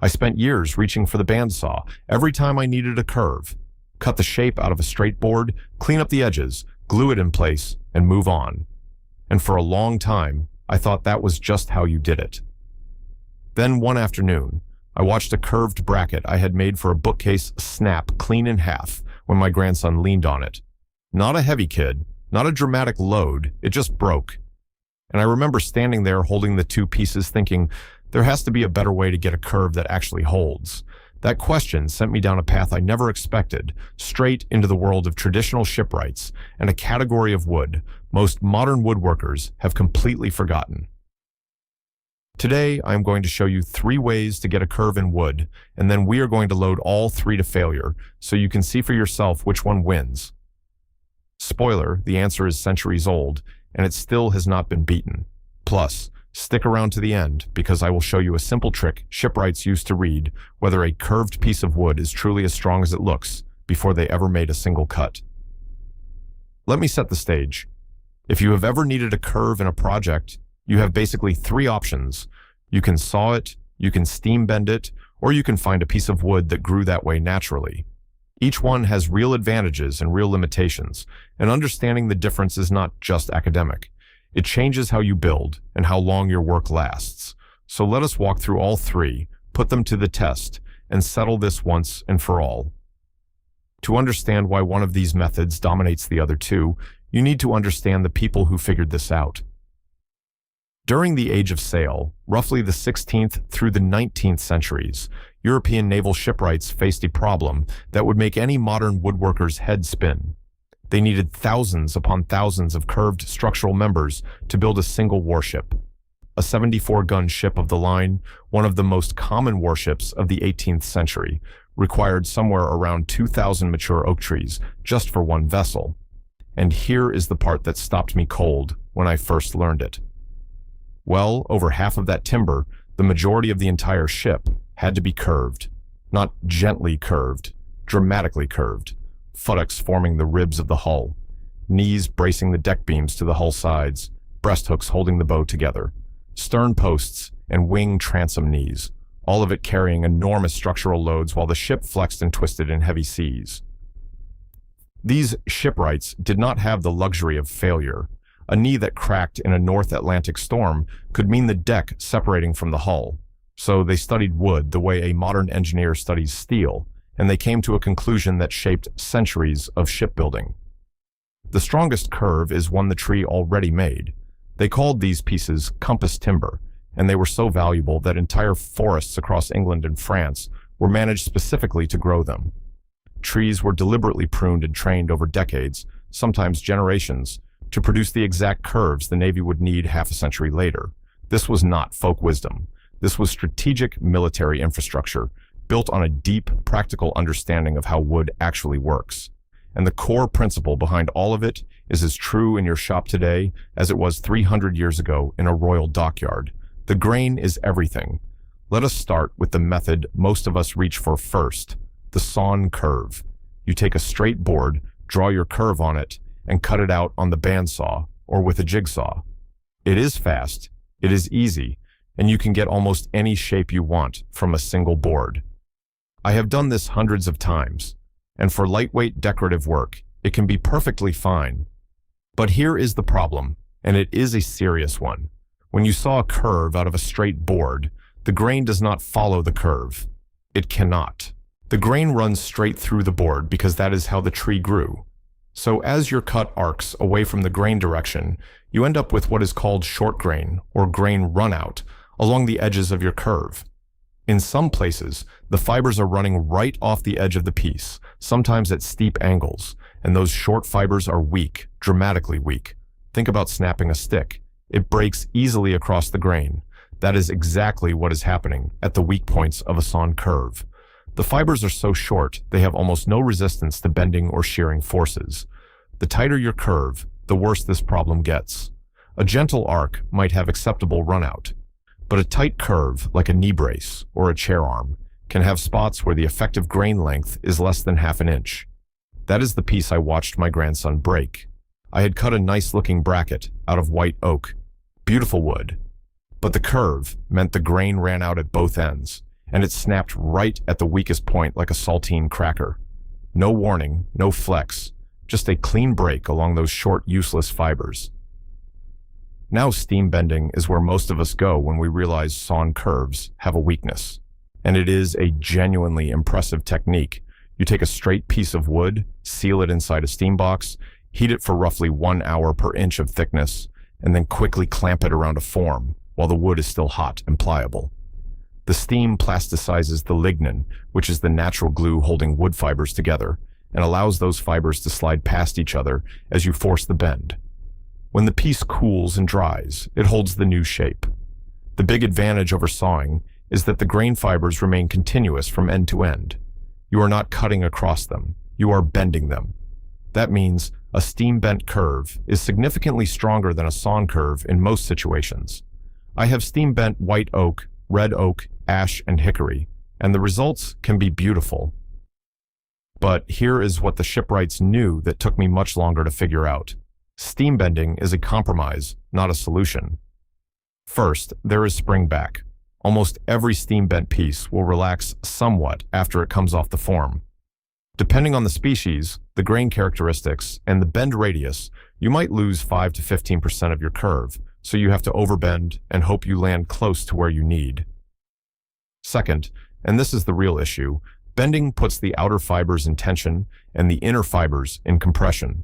I spent years reaching for the bandsaw every time I needed a curve. Cut the shape out of a straight board, clean up the edges, glue it in place, and move on. And for a long time, I thought that was just how you did it. Then one afternoon, I watched a curved bracket I had made for a bookcase snap clean in half when my grandson leaned on it. Not a heavy kid, not a dramatic load, it just broke. And I remember standing there holding the two pieces thinking, there has to be a better way to get a curve that actually holds. That question sent me down a path I never expected, straight into the world of traditional shipwrights and a category of wood most modern woodworkers have completely forgotten. Today, I am going to show you 3 ways to get a curve in wood, and then we are going to load all 3 to failure so you can see for yourself which one wins. Spoiler, the answer is centuries old, and it still has not been beaten. Plus, stick around to the end because I will show you a simple trick shipwrights used to read whether a curved piece of wood is truly as strong as it looks before they ever made a single cut. Let me set the stage. If you have ever needed a curve in a project, you have basically 3 options. You can saw it, you can steam bend it, or you can find a piece of wood that grew that way naturally. Each one has real advantages and real limitations, and understanding the difference is not just academic. It changes how you build and how long your work lasts. So let us walk through all 3, put them to the test, and settle this once and for all. To understand why one of these methods dominates the other 2, you need to understand the people who figured this out. During the Age of Sail, roughly the 16th through the 19th centuries, European naval shipwrights faced a problem that would make any modern woodworker's head spin. They needed thousands upon thousands of curved structural members to build a single warship. A 74-gun ship of the line, one of the most common warships of the 18th century, required somewhere around 2,000 mature oak trees just for one vessel. And here is the part that stopped me cold when I first learned it. Well, over half of that timber, the majority of the entire ship, had to be curved. Not gently curved, dramatically curved. Futtocks forming the ribs of the hull, knees bracing the deck beams to the hull sides, breast hooks holding the bow together, stern posts and wing transom knees, all of it carrying enormous structural loads while the ship flexed and twisted in heavy seas. These shipwrights did not have the luxury of failure. A knee that cracked in a North Atlantic storm could mean the deck separating from the hull. So they studied wood the way a modern engineer studies steel, and they came to a conclusion that shaped centuries of shipbuilding. The strongest curve is one the tree already made. They called these pieces compass timber, and they were so valuable that entire forests across England and France were managed specifically to grow them. Trees were deliberately pruned and trained over decades, sometimes generations, to produce the exact curves the Navy would need half a century later. This was not folk wisdom. This was strategic military infrastructure, built on a deep, practical understanding of how wood actually works. And the core principle behind all of it is as true in your shop today as it was 300 years ago in a royal dockyard. The grain is everything. Let us start with the method most of us reach for first, the sawn curve. You take a straight board, draw your curve on it, and cut it out on the bandsaw or with a jigsaw. It is fast, it is easy, and you can get almost any shape you want from a single board. I have done this hundreds of times, and for lightweight decorative work, it can be perfectly fine. But here is the problem, and it is a serious one. When you saw a curve out of a straight board, the grain does not follow the curve. It cannot. The grain runs straight through the board because that is how the tree grew. So as your cut arcs away from the grain direction, you end up with what is called short grain, or grain runout, along the edges of your curve. In some places, the fibers are running right off the edge of the piece, sometimes at steep angles, and those short fibers are weak, dramatically weak. Think about snapping a stick. It breaks easily across the grain. That is exactly what is happening at the weak points of a sawn curve. The fibers are so short, they have almost no resistance to bending or shearing forces. The tighter your curve, the worse this problem gets. A gentle arc might have acceptable runout, but a tight curve, like a knee brace or a chair arm, can have spots where the effective grain length is less than half an inch. That is the piece I watched my grandson break. I had cut a nice-looking bracket out of white oak, beautiful wood, but the curve meant the grain ran out at both ends. and it snapped right at the weakest point like a saltine cracker. No warning, no flex, just a clean break along those short, useless fibers. Now steam bending is where most of us go when we realize sawn curves have a weakness. And it is a genuinely impressive technique. You take a straight piece of wood, seal it inside a steam box, heat it for roughly 1 hour per inch of thickness, and then quickly clamp it around a form while the wood is still hot and pliable. The steam plasticizes the lignin, which is the natural glue holding wood fibers together, and allows those fibers to slide past each other as you force the bend. When the piece cools and dries, it holds the new shape. The big advantage over sawing is that the grain fibers remain continuous from end to end. You are not cutting across them, you are bending them. That means a steam bent curve is significantly stronger than a sawn curve in most situations. I have steam bent white oak, red oak, ash, and hickory, and the results can be beautiful. But here is what the shipwrights knew that took me much longer to figure out. Steam bending is a compromise, not a solution. First, there is spring back. Almost every steam bent piece will relax somewhat after it comes off the form. Depending on the species, the grain characteristics, and the bend radius, you might lose 5 to 15% of your curve, so you have to overbend and hope you land close to where you need. Second, and this is the real issue, bending puts the outer fibers in tension and the inner fibers in compression.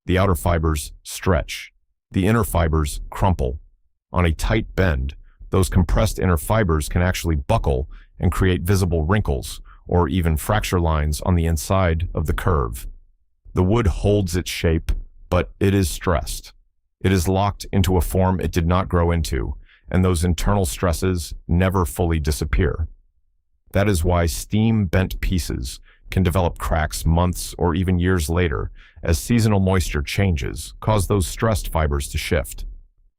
The outer fibers stretch. The inner fibers crumple. On a tight bend, those compressed inner fibers can actually buckle and create visible wrinkles or even fracture lines on the inside of the curve. The wood holds its shape, but it is stressed. It is locked into a form it did not grow into, and those internal stresses never fully disappear. That is why steam-bent pieces can develop cracks months or even years later as seasonal moisture changes, cause those stressed fibers to shift.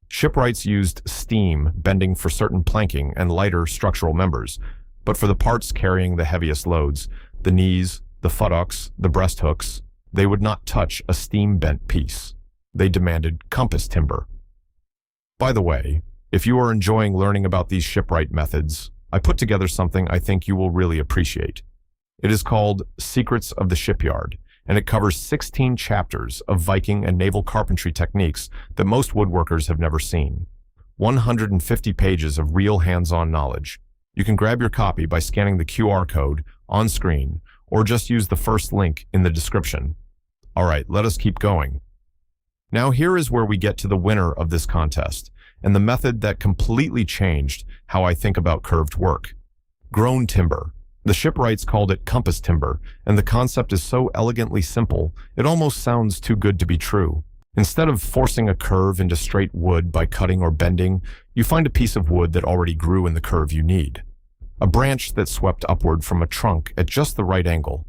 Shipwrights used steam bending for certain planking and lighter structural members, but for the parts carrying the heaviest loads, the knees, the futtocks, the breast hooks, they would not touch a steam-bent piece. They demanded compass timber. By the way, if you are enjoying learning about these shipwright methods, I put together something I think you will really appreciate. It is called Secrets of the Shipyard, and it covers 16 chapters of Viking and naval carpentry techniques that most woodworkers have never seen. 150 pages of real hands-on knowledge. You can grab your copy by scanning the QR code on screen, or just use the first link in the description. All right, let us keep going. Now here is where we get to the winner of this contest, and the method that completely changed how I think about curved work. Grown timber. The shipwrights called it compass timber, and the concept is so elegantly simple, it almost sounds too good to be true. Instead of forcing a curve into straight wood by cutting or bending, you find a piece of wood that already grew in the curve you need. A branch that swept upward from a trunk at just the right angle.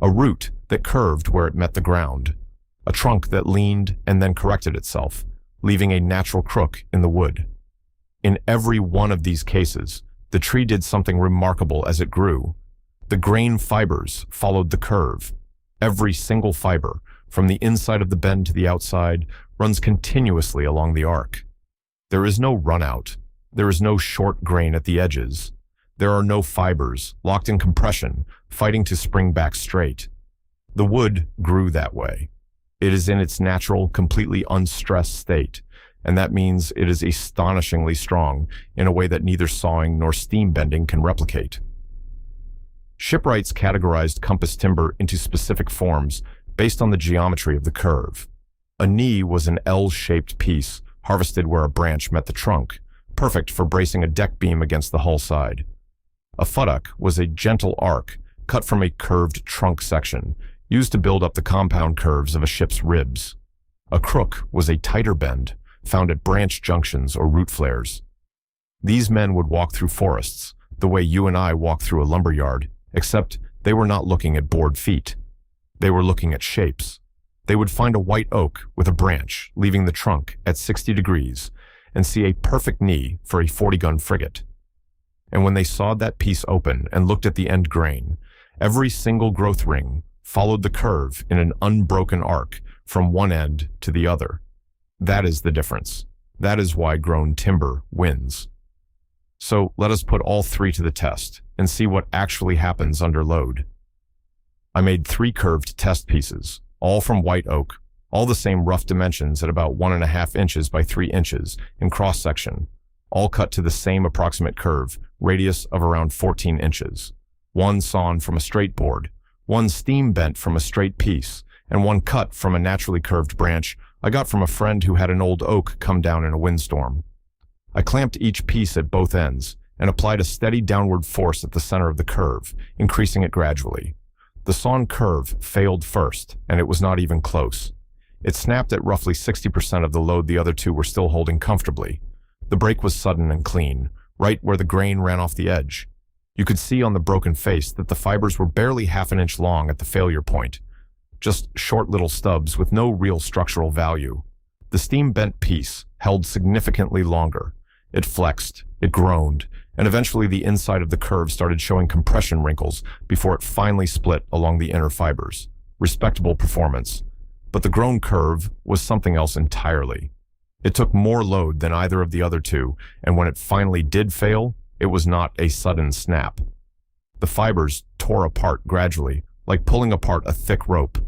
A root that curved where it met the ground. A trunk that leaned and then corrected itself, leaving a natural crook in the wood. In every one of these cases, the tree did something remarkable as it grew. The grain fibers followed the curve. Every single fiber, from the inside of the bend to the outside, runs continuously along the arc. There is no runout. There is no short grain at the edges. There are no fibers, locked in compression, fighting to spring back straight. The wood grew that way. It is in its natural, completely unstressed state, and that means it is astonishingly strong in a way that neither sawing nor steam bending can replicate. Shipwrights categorized compass timber into specific forms based on the geometry of the curve. A knee was an L-shaped piece harvested where a branch met the trunk, perfect for bracing a deck beam against the hull side. A futtock was a gentle arc cut from a curved trunk section, used to build up the compound curves of a ship's ribs. A crook was a tighter bend, found at branch junctions or root flares. These men would walk through forests, the way you and I walk through a lumber yard, except they were not looking at bored feet. They were looking at shapes. They would find a white oak with a branch leaving the trunk at 60 degrees and see a perfect knee for a 40-gun frigate. And when they sawed that piece open and looked at the end grain, every single growth ring followed the curve in an unbroken arc from one end to the other. That is the difference. That is why grown timber wins. So let us put all three to the test. and see what actually happens under load. I made 3 curved test pieces, all from white oak, all the same rough dimensions at about 1.5 inches by 3 inches in cross-section, all cut to the same approximate curve, radius of around 14 inches. 1 sawn from a straight board, 1 steam bent from a straight piece, and 1 cut from a naturally curved branch I got from a friend who had an old oak come down in a windstorm. I clamped each piece at both ends and applied a steady downward force at the center of the curve, increasing it gradually. The sawn curve failed first, and it was not even close. It snapped at roughly 60% of the load the other 2 were still holding comfortably. The break was sudden and clean, right where the grain ran off the edge. You could see on the broken face that the fibers were barely half an inch long at the failure point, just short little stubs with no real structural value. The steam-bent piece held significantly longer. It flexed, it groaned, and eventually the inside of the curve started showing compression wrinkles before it finally split along the inner fibers. Respectable performance. But the grown curve was something else entirely. It took more load than either of the other 2, and when it finally did fail, it was not a sudden snap. The fibers tore apart gradually, like pulling apart a thick rope.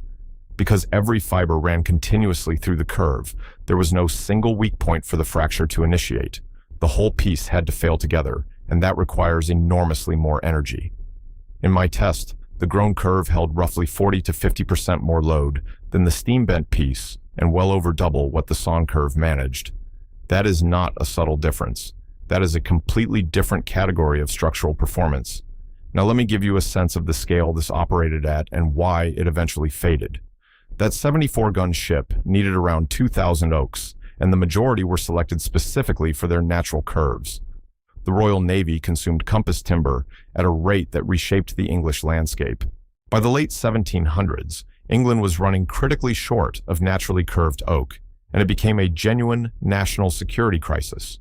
Because every fiber ran continuously through the curve, there was no single weak point for the fracture to initiate. The whole piece had to fail together, and that requires enormously more energy. In my test, the grown curve held roughly 40 to 50% more load than the steam-bent piece, and well over double what the sawn curve managed. That is not a subtle difference. That is a completely different category of structural performance. Now let me give you a sense of the scale this operated at and why it eventually faded. That 74-gun ship needed around 2,000 oaks, and the majority were selected specifically for their natural curves. The Royal Navy consumed compass timber at a rate that reshaped the English landscape. By the late 1700s, England was running critically short of naturally curved oak, and it became a genuine national security crisis.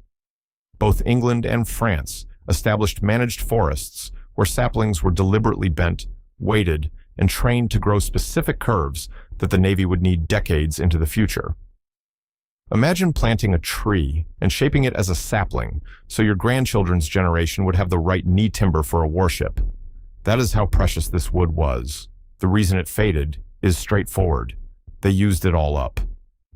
Both England and France established managed forests where saplings were deliberately bent, weighted, and trained to grow specific curves that the Navy would need decades into the future. Imagine planting a tree and shaping it as a sapling so your grandchildren's generation would have the right knee timber for a warship. That is how precious this wood was. The reason it faded is straightforward. They used it all up.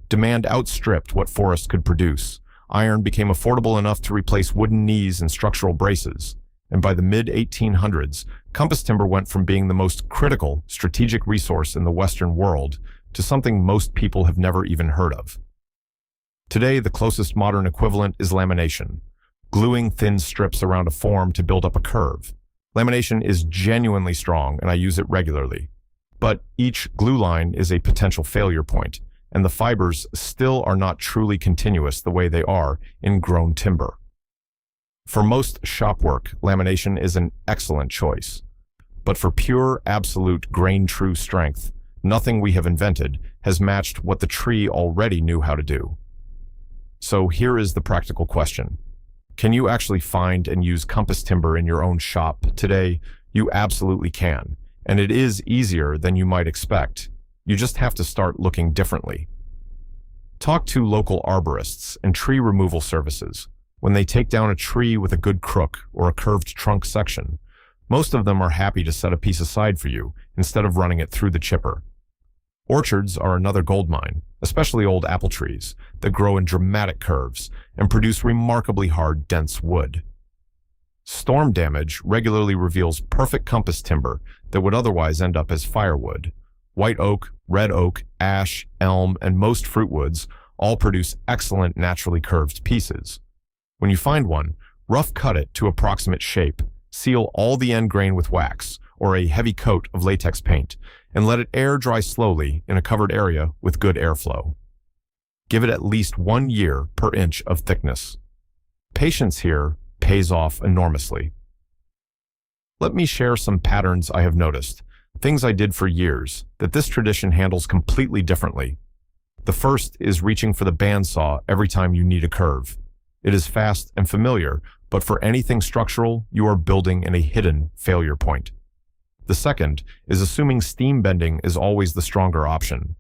Demand outstripped what forest could produce. Iron became affordable enough to replace wooden knees and structural braces. And by the mid-1800s, compass timber went from being the most critical strategic resource in the Western world to something most people have never even heard of. Today, the closest modern equivalent is lamination, gluing thin strips around a form to build up a curve. Lamination is genuinely strong, and I use it regularly. But each glue line is a potential failure point, and the fibers still are not truly continuous the way they are in grown timber. For most shop work, lamination is an excellent choice. But for pure, absolute, grain-true strength, nothing we have invented has matched what the tree already knew how to do. So here is the practical question. Can you actually find and use compass timber in your own shop today? You absolutely can, and it is easier than you might expect. You just have to start looking differently. Talk to local arborists and tree removal services. When they take down a tree with a good crook or a curved trunk section, most of them are happy to set a piece aside for you instead of running it through the chipper. Orchards are another goldmine, especially old apple trees that grow in dramatic curves and produce remarkably hard, dense wood. Storm damage regularly reveals perfect compass timber that would otherwise end up as firewood. White oak, red oak, ash, elm, and most fruitwoods all produce excellent naturally curved pieces. When you find one, rough cut it to approximate shape, seal all the end grain with wax or a heavy coat of latex paint, and let it air dry slowly in a covered area with good airflow. Give it at least 1 year per inch of thickness. Patience here pays off enormously. Let me share some patterns I have noticed, things I did for years, that this tradition handles completely differently. The first is reaching for the bandsaw every time you need a curve. It is fast and familiar, but for anything structural, you are building in a hidden failure point. The second is assuming steam bending is always the stronger option.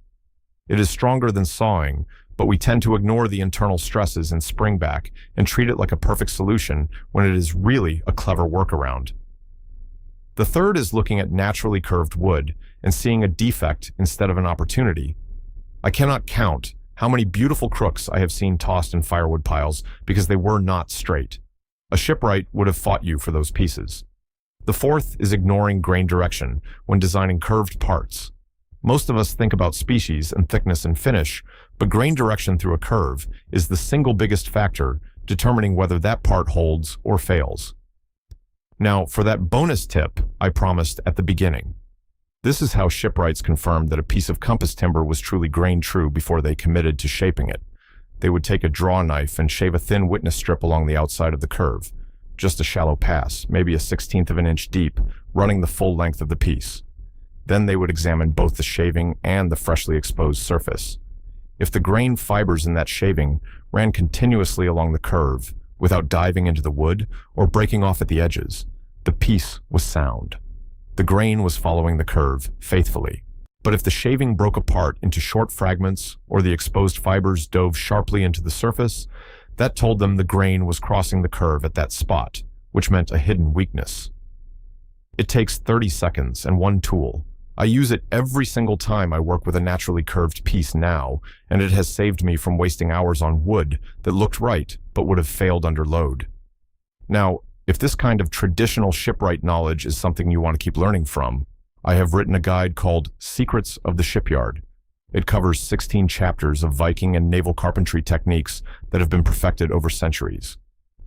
It is stronger than sawing, but we tend to ignore the internal stresses in springback and treat it like a perfect solution when it is really a clever workaround. The third is looking at naturally curved wood and seeing a defect instead of an opportunity. I cannot count how many beautiful crooks I have seen tossed in firewood piles because they were not straight. A shipwright would have fought you for those pieces. The fourth is ignoring grain direction when designing curved parts. Most of us think about species and thickness and finish, but grain direction through a curve is the single biggest factor determining whether that part holds or fails. Now, for that bonus tip I promised at the beginning. This is how shipwrights confirmed that a piece of compass timber was truly grain true before they committed to shaping it. They would take a draw knife and shave a thin witness strip along the outside of the curve. Just a shallow pass, maybe a 1/16 of an inch deep, running the full length of the piece. Then they would examine both the shaving and the freshly exposed surface. If the grain fibers in that shaving ran continuously along the curve without diving into the wood or breaking off at the edges, the piece was sound. The grain was following the curve faithfully. But if the shaving broke apart into short fragments or the exposed fibers dove sharply into the surface, that told them the grain was crossing the curve at that spot, which meant a hidden weakness. It takes 30 seconds and one tool. I use it every single time I work with a naturally curved piece now, and it has saved me from wasting hours on wood that looked right but would have failed under load. Now, if this kind of traditional shipwright knowledge is something you want to keep learning from, I have written a guide called Secrets of the Shipyard. It covers 16 chapters of Viking and naval carpentry techniques that have been perfected over centuries.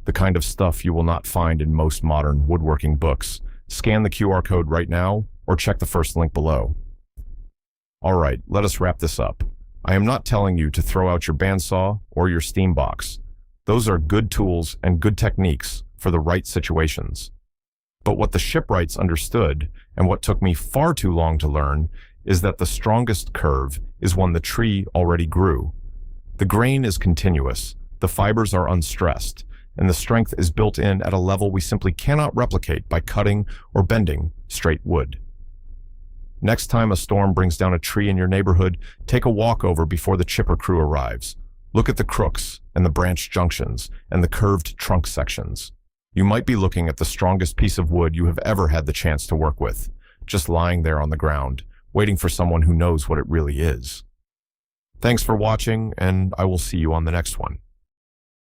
The kind of stuff you will not find in most modern woodworking books. Scan the QR code right now or check the first link below. All right, let us wrap this up. I am not telling you to throw out your bandsaw or your steam box. Those are good tools and good techniques for the right situations. But what the shipwrights understood, and what took me far too long to learn, is that the strongest curve is one the tree already grew. The grain is continuous, the fibers are unstressed, and the strength is built in at a level we simply cannot replicate by cutting or bending straight wood. Next time a storm brings down a tree in your neighborhood, take a walk over before the chipper crew arrives. Look at the crooks and the branch junctions and the curved trunk sections. You might be looking at the strongest piece of wood you have ever had the chance to work with, just lying there on the ground, waiting for someone who knows what it really is. Thanks for watching, and I will see you on the next one.